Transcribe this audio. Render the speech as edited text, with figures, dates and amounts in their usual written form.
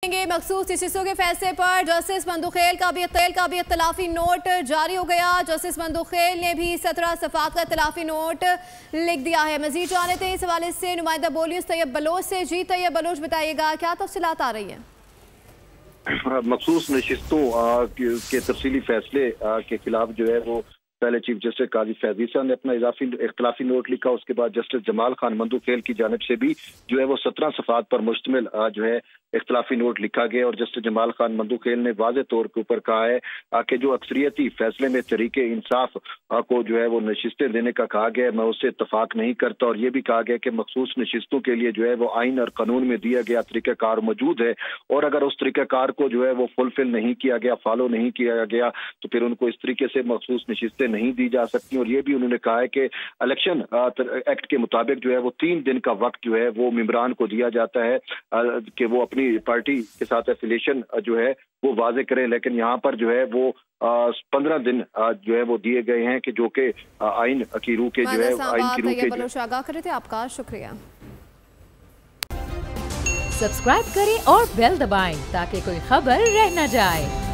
मखसूस नशिस्तों के फैसले पर जस्टिस मंदुखेल का भी इख्तिलाफी नोट जारी हो गया। जस्टिस मंदुखेल ने भी 17 सफ़ात का इख्तिलाफी नोट लिख दिया है। मजीद जानते हैं इस हवाले से नुमाइंदा बोलिए तैयब बलोच से। जी तैयब बलोच, बताइएगा क्या तफसीलात आ रही है? मखसूस नशिस्तों के तफसीली फैसले के खिलाफ जो है वो पहले चीफ जस्टिस काजी फैज़ ईसा ने अपना इख्तिलाफी नोट लिखा। उसके बाद जस्टिस जमाल खान मंदुखेल की जानिब से भी जो है वो 17 सफ़ात पर मुश्तमिल जो है इख्तिलाफी नोट लिखा गया। और जस्टिस जमाल खान मंदुखेल ने वाज़े तौर के ऊपर कहा है कि जो अक्सरियती फैसले में तरीके इंसाफ को जो है वो नशिस्तें देने का कहा गया, मैं उससे इत्तफाक नहीं करता। और ये भी कहा गया कि मखसूस नशिस्तों के लिए जो है वो आइन और कानून में दिया गया तरीक़ाकार मौजूद है, और अगर उस तरीक़ाकार को जो है वो फुलफिल नहीं किया गया, फॉलो नहीं किया गया, तो फिर उनको इस तरीके से मखसूस नशिस्तें नहीं दी जा सकती। और ये भी उन्होंने कहा है कि इलेक्शन एक्ट के मुताबिक जो है वो 3 दिन का वक्त जो है वो मेंबरान को दिया जाता है कि वो अपनी पार्टी के साथ एफिलिएशन जो है वो वाजे करें। लेकिन यहाँ पर जो है वो 15 दिन जो है वो दिए गए हैं कि जो कि आइन की रूह के जो है आइन की रूह के आगाह करे थे। आपका शुक्रिया। सब्सक्राइब करें और बेल दबाएं ताकि कोई खबर रह न जाए।